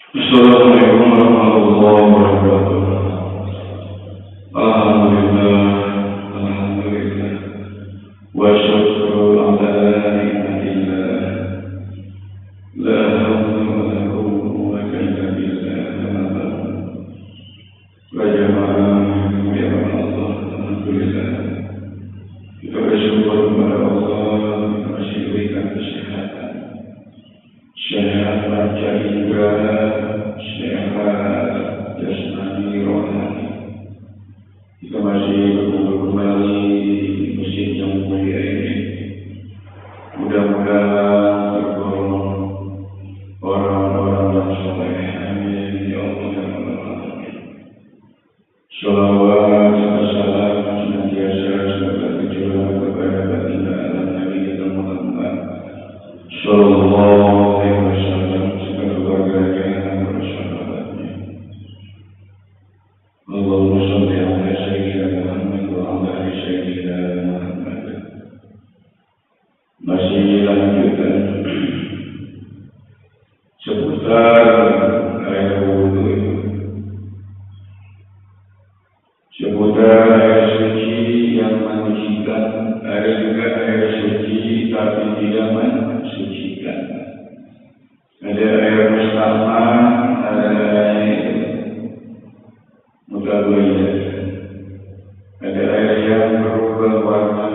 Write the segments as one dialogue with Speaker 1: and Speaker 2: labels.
Speaker 1: Assalamualaikum warahmatullahi wabarakatuh. Alhamdulillah, alhamdulillah. Wa syukru ala ni'matillah. La hawla wa la quwwata illa billah. Wa jamaah ya Allah, alhamdulillah. Kita bersyukur kepada Allah yang masih berikan kesehatan. Sehat wajah indra, sehat jasmani rohani. Kita masih berkumpul kembali di masjid yang mulia ini. Mudah-mudahan tergolong orang-orang yang soleh. Amin ya Allah ya Rabbal alamin. Shalawat serta salam senantiasa semoga tercurah kepada baginda alam Nabi kita Muhammad Sallallahu alaihi wasallam serta keluarganya dan para sahabatnya. Allahumma shalli ala sayyidina Muhammad wa ala ali sayyidina Muhammad. Masih lanjutkan seputar air wudu itu. Seputar air suci yang menyucikan, ada juga air suci tapi tidak mensucikan. Ada air mustahmah, ada air mutaghayyir, ada air yang berubah warna.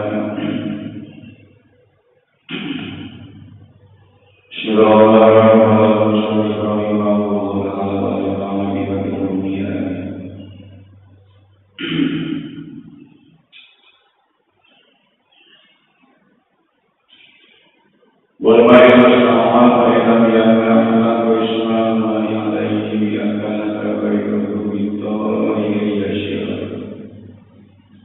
Speaker 1: والماء المستعمل فإن يمنع الله إسلام عليه بأن كانت غيره بالطاهر يسير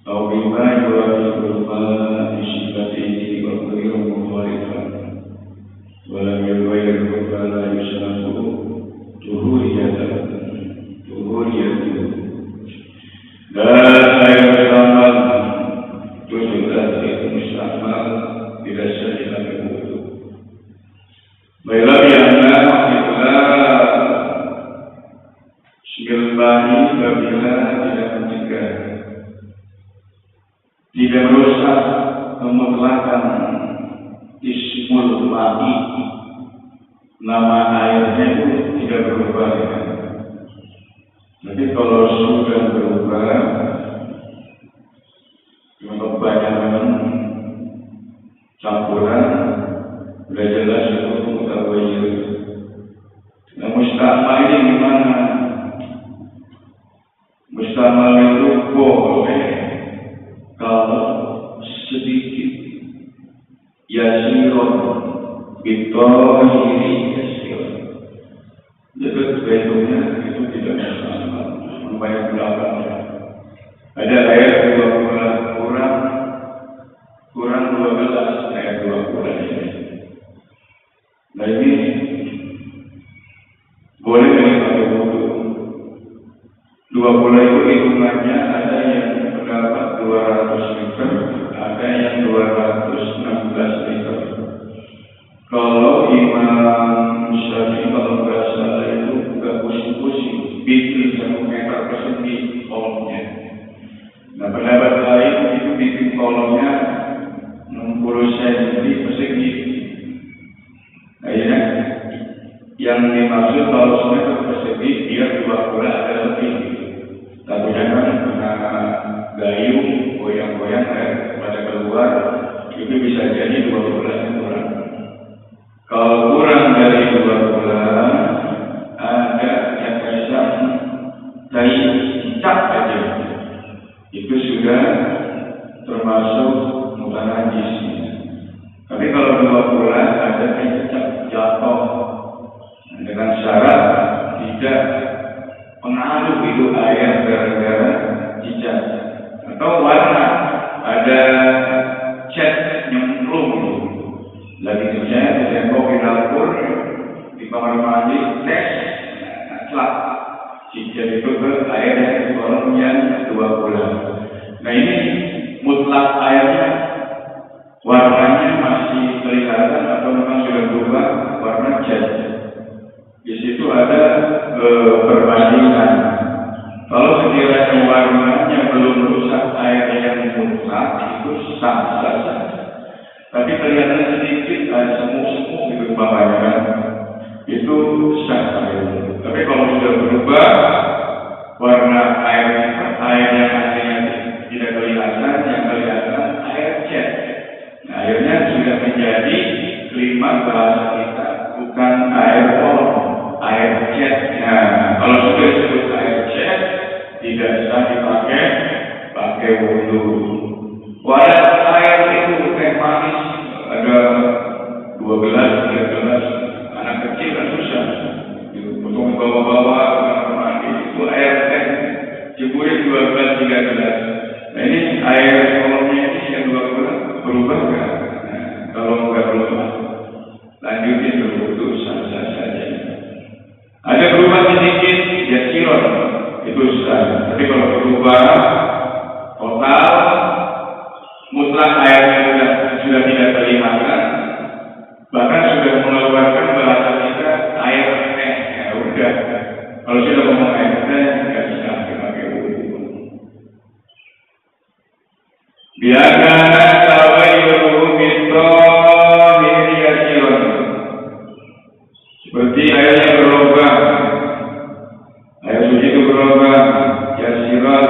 Speaker 1: أو بما يوافق الماء بصفته وغير مخالفا ولم يغيره فلا يسلم طهوريته dan air mustahmal itu sudah mustahmal tidak sah berwudu. Baiklah biarlah maksudlah sekembali apabila tidak mencegah, tidak merusak kemutlakan ismul ma'i, nama airnya itu tidak berubah. Tapi kalau sudah berubah, kebanyakan campuran sudah jelas itu mutaghayyir. Nah, mustahmal ini gimana? Mustahmal itu boleh kalau sedikit, yasirun bitohiri yasirun. Jadi bentuknya itu tidak mustahmal, banyak belakangnya. Ada ayat 2 bulan kurang 12 ayat 2 bulan ini. Nah ini boleh dipakai wudu. 2 bulan itu hitungannya ada yang berdapat 200 liter, ada yang 216 liter. Kalau Imam Syafi'i kalau nggak salah itu nggak pusing-pusing, bikin 1 meter persegi kolomnya. Nah pendapat lain itu bikin kolomnya 60 cm persegi. Nah ya, yang dimaksud kalau meter persegi dia 2 bulan ada lebih. Tapi jangan kena gayung goyang-goyang pada keluar, itu bisa jadi 2 bulan kurang. Kalau kurang dari 2 bulan, ada yang bisa dari cicak aja, itu sudah termasuk mutanajis. Tapi kalau 2 bulan ada yang cicak jatuh, dengan syarat tidak pengaruh itu air gara-gara cicak atau warna, ada cat nyemplung. Lagi kerja di tembok di dapur, di kamar mandi, tes, celak. Cicak itu ke air yang kolom yang 2 bulan. Nah ini mutlak airnya, warnanya masih kelihatan atau memang sudah berubah warna cat. Di situ itu ada perbandingan. Kalau sekiranya warnanya belum rusak air yang mutlak itu sah saja. Tapi kelihatan sedikit ada semu-semu gitu bawahnya kan, itu sah saja. Tapi kalau sudah berubah warna air yang aslinya tidak kelihatan, yang kelihatan air cat. Nah, akhirnya sudah menjadi kelima bahasa kita, bukan air pol, air cat. Nah, kalau sudah disebut air cat, tidak sah pakai wudhu. Walau air itu teh manis ada 2 gelas, 3 gelas, anak kecil kan susah. Potong bawa-bawa ke mandi itu air teh, ceburin 2 gelas, 3 gelas. Nah ini air kolomnya ini yang 2 gelas berubah nggak? Nah, kalau nggak berubah, lanjutin dulu sah-sah saja. Ada berubah sedikit, ya siron itu sah. Tapi kalau berubah total, mutlak airnya sudah tidak kelihatan, bahkan sudah mengeluarkan bahasa kita air teh. Ya udah, kalau sudah ngomong air teh nggak bisa dipakai wudhu. Biarkan tawairu bitohiri yasiron, seperti airnya berubah, air suci itu berubah yasiron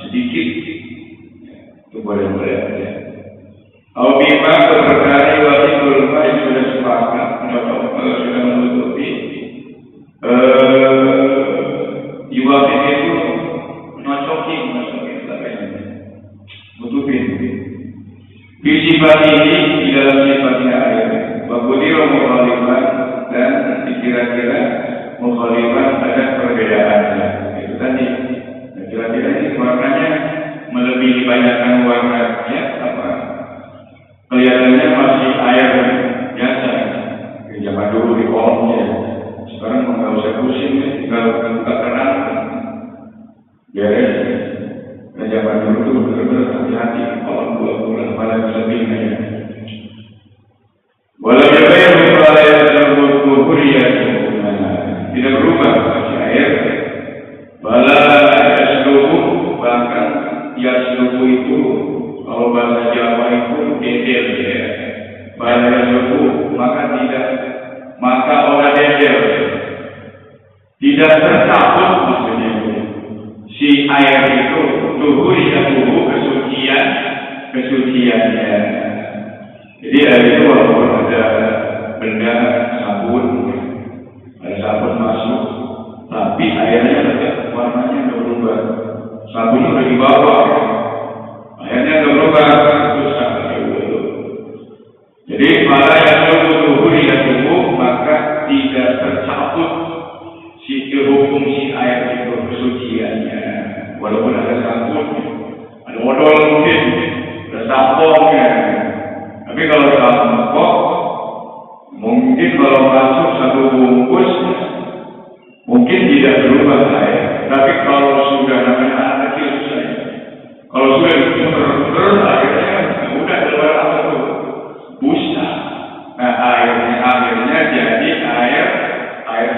Speaker 1: sedikit, itu boleh-boleh aja. Aubima berkali wali ulama yang sudah sepakat sudah menutupi iwafin itu mencocokin nutupin sifat ini di dalam sifatnya air wakudiro mukhalifan dan dikira-kira mukhalifan ada perbedaannya. Itu tadi kira-kira ini warnanya melebihi banyakkan warnanya apa? Kelihatannya masih air biasa. Zaman dulu di kolomnya, sekarang nggak usah pusing, tinggal buka keran, beres. Dan zaman dulu tuh benar-benar hati-hati, kolom 2 bulan pada lebihnya. Walau yang lupa yang tersebut kuhurian, tidak berubah masih air. Bala seluruh bahkan seluruh itu kalau bahasa Jawa itu dedel ya. Bahasa seluruh maka orang dedel tidak tercampur maksudnya si air itu kesuciannya. Jadi air itu walaupun ada benda sabun masuk, tapi airnya tetap warnanya berubah. Sabunnya udah dibawa, akhirnya berubah itu sampai wudhu. Jadi pada yang berwudhu yang tubuh maka tidak tercampur si hukum si air itu kesuciannya. Walaupun ada sabun, ada odol mungkin, ada sampongnya. Tapi kalau sampo, mungkin kalau masuk 1 bungkus, mungkin tidak berubah air. Tapi kalau sudah namanya anak kecil susah. Kalau sudah terus akhirnya udah keluar apa tuh? Busa. Nah akhirnya jadi air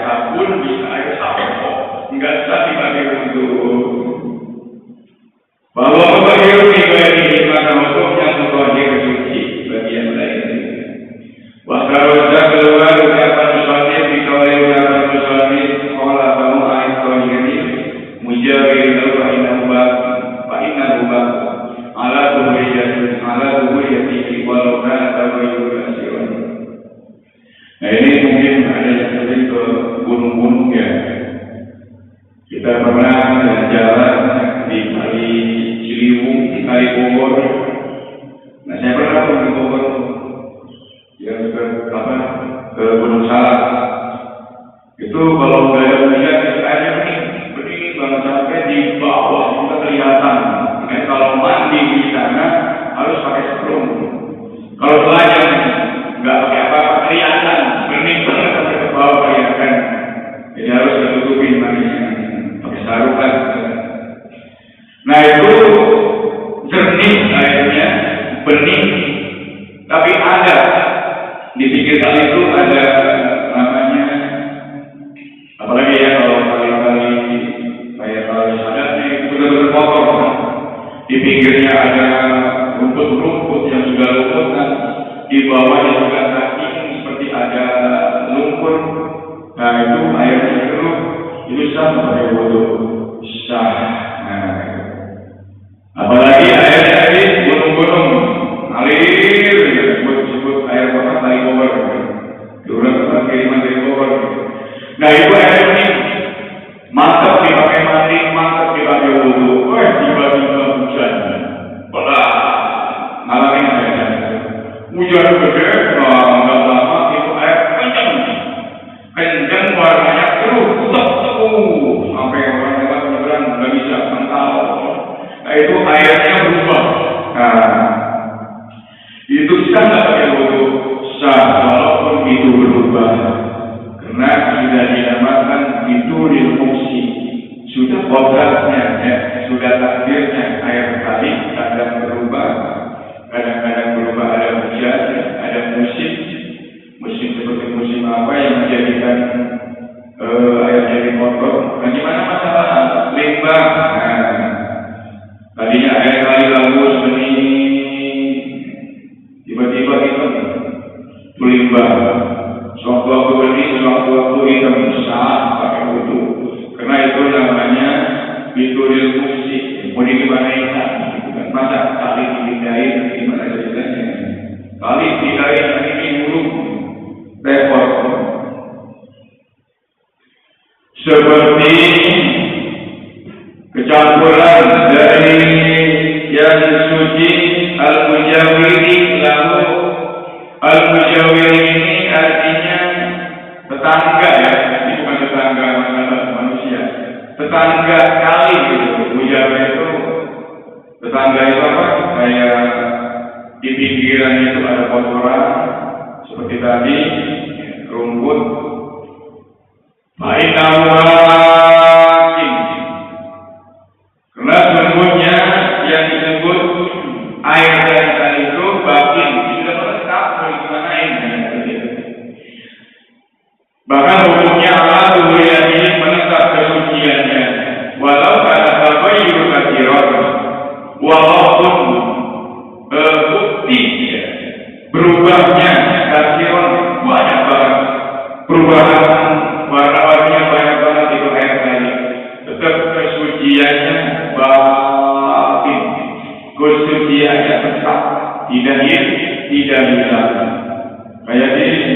Speaker 1: sabun bisa air sampo. Enggak bisa dipakai untuk. Bahwa menghirup ini maka untuk yang mengkodir suci bagian lain. Wakaroja keluar ucapan musallim di kawai ucapan musallim sekolah kamu air kohiri mujawir fa'innahu ala tuhuriyati walau kana tabayyur asiran. Nah ini mungkin ada yang sering ke gunung-gunung ya. Kita pernah jalan di Kali Ciliwung, di Kali Bogor. Nah saya pernah ke Bogor, ya ke Gunung Salak. Itu kalau nggak ada hujan, airnya bening banget sampai di bawah kita kelihatan. Makanya kalau mandi di sana harus pakai seprum. Kalau telanjang nggak pakai apa-apa kelihatan bening banget sampai ke bawah kelihatan. Jadi harus ditutupin mandinya pakai sarukan. Nah itu jernih airnya, bening, tapi ada di pinggir kali itu ada namanya pinggirnya ada rumput-rumput yang sudah lumut, dan di bawahnya juga kaki seperti ada lumpur. Nah itu airnya keruh, itu sah pakai wudhu, sah. Nah, apalagi airnya di gunung-gunung, alir, disebut air kotor dari Bogor, diulang kiriman dari Bogor. Nah itu air ini mantap dipakai mandi, mantap dipakai wudhu. Tiba-tiba hujan, pelan, ngalamin aja. Hujan gede, nggak lama itu air kencang warnanya keruh, sampai orang lewat nyebrang nggak bisa mental. Nah itu airnya berubah. Nah itu sah nggak pakai wudhu? Sah, walaupun itu berubah, karena sudah dinamakan itu fungsi, sudah kodratnya, sudah takdirnya. Air kali kadang berubah, kadang-kadang berubah, ada hujan, ada musim seperti musim apa yang menjadikan air jadi kotor. Nah gimana masalah limbah? Nah, tadinya air kali bagus bening, tiba-tiba itu limbah. Sewaktu-waktu bening, sewaktu-waktu hitam, sah pakai wudhu, karena itu namanya biduril fungsi. Mau digimanain kan? Masa kali dipindahin, gimana ceritanya? Kali pindahin ini dulu, repot. Seperti kecampuran dari yang suci al-mujawiri, lalu al-mujawiri ini artinya tetangga, ya, ini bukan tetangga manusia, tetangga kali gitu. Mujawir itu tetangga itu apa? Kayak di pinggiran itu ada kotoran seperti tadi, rumput. Baik awakin, karena sungguhnya yang disebut air dari tadi itu bakin, sudah menetap, mau digimanain? Bahkan hukumnya Allah ini menetap kesuciannya, walau kata bapak ibu kasirat, walaupun bukti berubahnya kasirat banyak banget, perubahan warna-warninya banyak banget itu air tadi, tetap kesuciannya batin, kesuciannya tetap, tidak hilang. Kayak ini,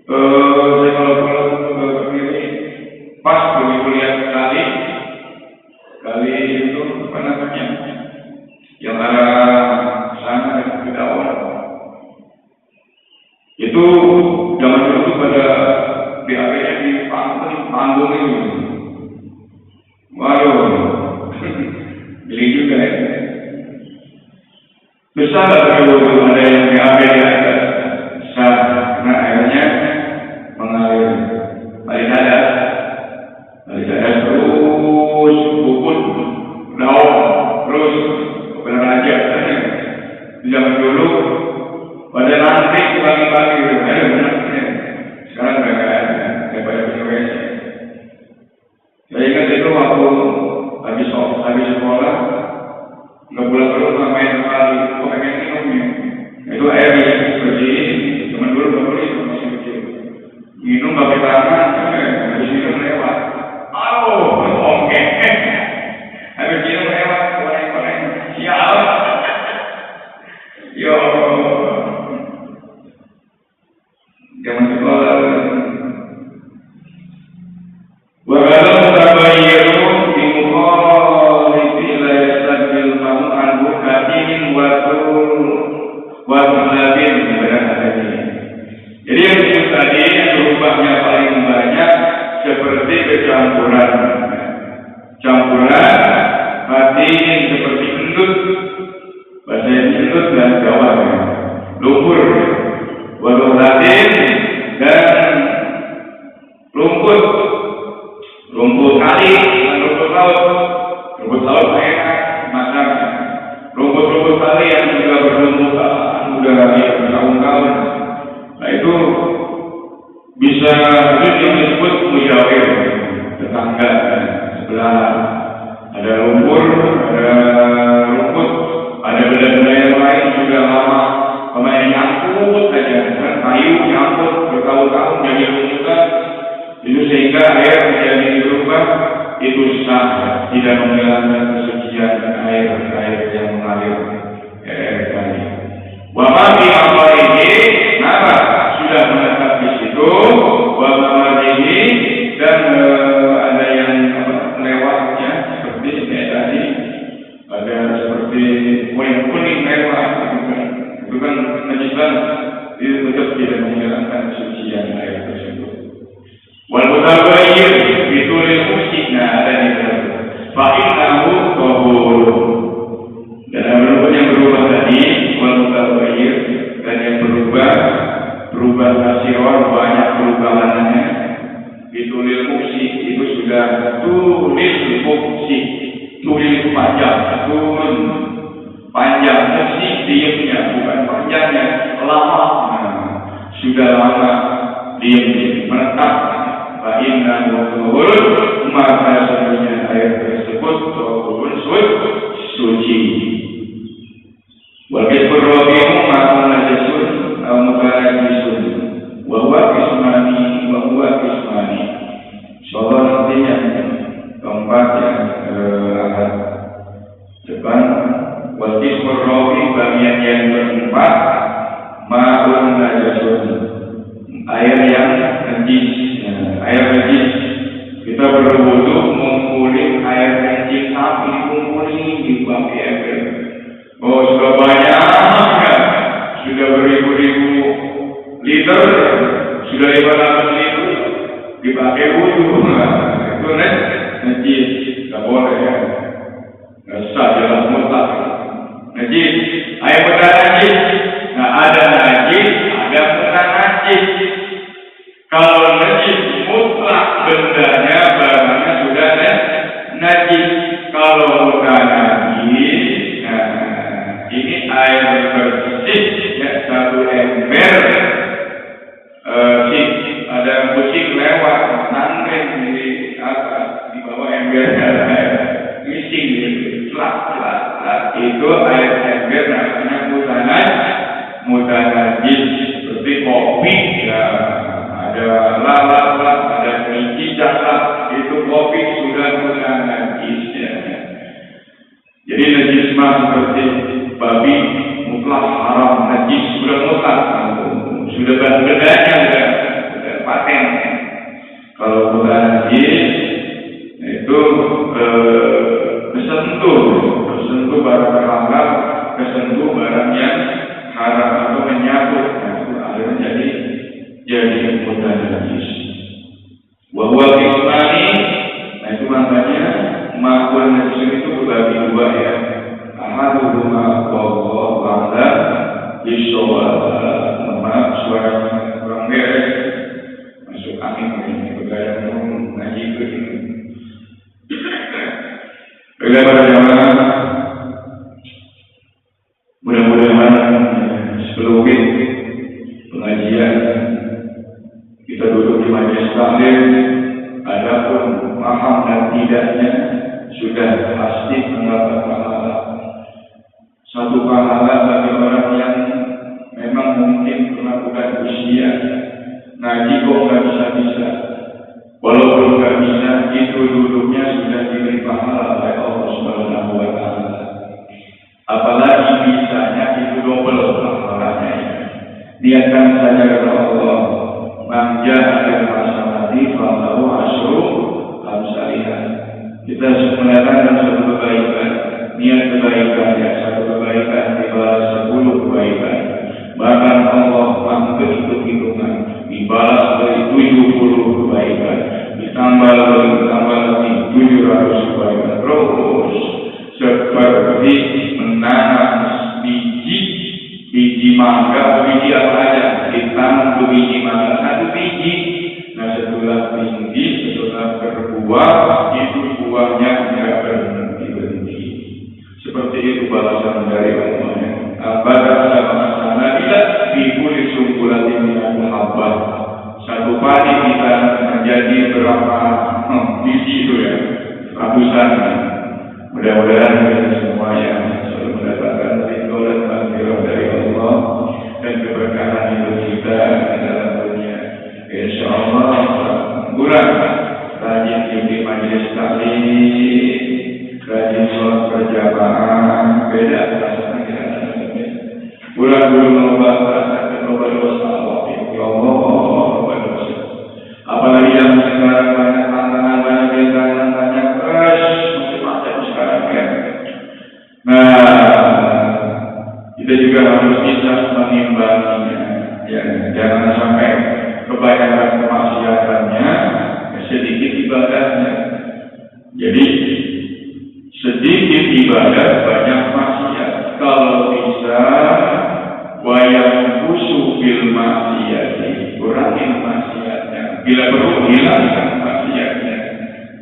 Speaker 1: saya kalau pas begitu lihat kali itu apa namanya, yang arah sana ke Dawar, itu zaman dulu pada BAP-nya di panggung itu. Waduh, beli juga ya. Besar ada yang BAP di atas, besar, karena airnya mengalir. Balik ada terus bubut, daun, terus benar aja. Di zaman dulu pada nanti pagi-pagi gitu, ayo benar. Sekarang udah nggak ada, kayak banyak PWS. Saya ingat itu waktu habis sekolah, nggak pulang ke rumah, main kali, kok pengen minum. Itu air yang seperti ini, zaman dulu nggak boleh, masih kecil. Minum pakai tangan, habis minum lewat. Oke. Habis minum lewat, koreng-koreng, sial. Yo. Jangan sekolah. Walau tabayyaru bi mukhalifi la yastadil famu anhu katin wa labin berada. Jadi yang disebut tadi berubahnya paling banyak seperti kecampuran hati seperti endut, bahasa endut dan Jawa, lumpur, walau latin dan rumput kali, rumput laut enak masaknya. Rumput kali yang juga berlumputan udah bertahun-tahun. Nah itu bisa yang disebut mujawir, tetangga sebelah ada rumput tidak menghilangkan kesucian air yang mengalir air kali. Wa ma fi amrihi nara sudah menetap di situ, wa mamadihi dan ada yang lewatnya seperti tadi ada seperti kuning lewat itu kan najis banget, itu tetap tidak menghilangkan kesucian air tersebut. Wal mutabayyir bitulil musikna ada di dalam fa'inahu tahur dan yang berubah tadi wal mutabayyir dan yang berubah hasilnya banyak perubahannya. Bitulil musik itu sudah tulil musik, tulil panjang, turun panjang musik diamnya bukan panjangnya lama, sudah lama diam menetap. Fa'inna wuduhul maka sebenarnya air tersebut turun suci. Wajib berrobimu maka najasun al-mutarajisun wa huwa kismani insyaallah nanti yang keempat yang akan depan wajib berrobi bagian yang keempat ma'un najasun air yang najis. Air najis kita berwudu mengumpulin air najis sapi dikumpulin dipakai ember. Oh sudah banyak kan? Sudah beribu-ribu liter, sudah 500 liter dipakai wudu. Itu najis, tidak boleh ya. Nggak sah jalan mutlak. Najis, air benar najis. Nah ada najis, ada benar najis. Kalau najis mutlak bendanya barangnya sudah najis. Kalau bukan najis, ini air bersih ya satu ember. Ada kucing lewat nangkring di atas di bawah embernya ada air missing celak itu air ember namanya mudah najis seperti kopi ya. Ada lalat, ada kelinci cakap, itu kopi sudah mulai najis ya. Jadi najis mah seperti babi mutlak haram, najis sudah mutlak, sudah bedanya sudah paten. Kalau bukan najis itu kesentuh barang halal, kesentuh barang yang haram atau menyangkut, itu akhirnya jadi mudah najis. Wahwa kismani, nah itu makanya makhluk najis itu berbagi dua ya. Ahaduhuma wallahu a'lam bishawab. Maaf suaranya kurang beres, masuk angin ini bergaya ngaji ke sini. Baiklah para jamaah, mudah-mudahan sebelum pengajian kita duduk di majelis taklim, adapun paham dan tidaknya sudah pasti mendapat pahala. Satu pahala bagi orang yang memang mungkin melakukan usia ngaji kok nggak bisa. Walaupun nggak bisa, itu duduknya sudah diberi pahala oleh Allah Subhanahu wa Ta'ala. Apalagi bisanya itu double pahalanya. Niatkan saja kepada Allah. Manja akan masalahati falahu asyru amsalihah. Kita mengatakan satu kebaikan, niat kebaikan ya, satu kebaikan dibalas 10 kebaikan. Bahkan Allah mampu hitung-hitungan dibalas dari 70 kebaikan, ditambah lagi 700 kebaikan. Terus seperti menanam biji mangga, biji apa aja, ditanam tuh biji mangga satu biji. Nah setelah tinggi, setelah berbuah, itu buahnya tidak berhenti. Seperti itu balasan dari Allah. Abada sama bila dibuli sungkulatin dengan muhabbah. Satu padi kita menjadi berapa biji itu ya, ratusan. Mudah-mudahan kita semua yang selalu mendapatkan ridho dan maghfirah dari Allah dan keberkahan hidup kita dalam dunia. Insyaallah kurang rajin di majelis taklim berjamaah beda rasanya kita. Bulan Ramadan rasa berubah dosa Allah ya Allah berdosa. Apalagi yang sekarang banyak tantangan, banyak rintangan, banyak macam-macam sekarang kan. Nah, kita juga harus bisa menimbanginya. Ya, jangan sampai kebanyakan kemaksiatannya, sedikit ibadahnya. Jadi sedikit ibadah, banyak maksiat. Kalau bisa, wayang kusu bil maksiat, kurangin maksiatnya. Bila perlu hilangkan maksiatnya.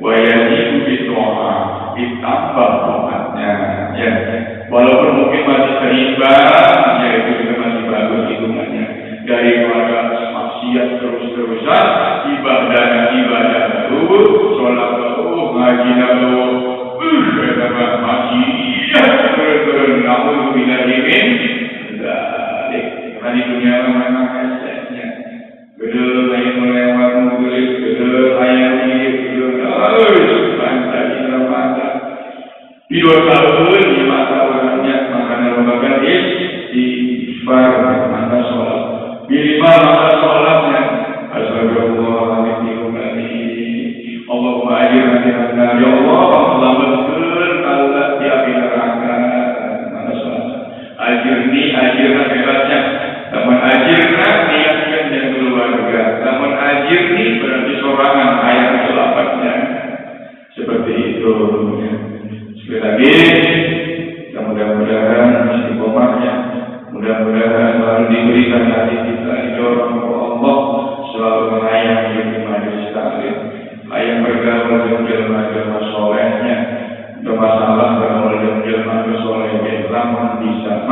Speaker 1: Wayang itu bitoha, ditambah tohatnya. Ya, walaupun mungkin masih seimbang, ya itu juga masih bagus hitungannya. Daripada maksiat terus-terusan, ibadah terus, sholat terus, ngaji terus. Karena di dunia memang esnya gedel lain melewat mobil gedel lain gedel di 2 tahun di masa orangnya makanya lembaga istighfar masa sholat minimal masa sholatnya astagfirullahaladzim Allahumma ajirna di neraka ya Allah selamatkan Allah di api neraka mana sholat ajirna hebatnya namun ajirna niatkan dan keluarga namun ajirni berarti sorangan ayat ke-8-nya seperti itu sekali lagi mudah-mudahan istiqomahnya mudah-mudahan selalu diberikan hati kita didorong oleh Allah selalu mengayahi majelis taklim ayat bergaul dengan jelma-jelma solehnya bermasalah bergaul dengan jelma solehnya namun bisa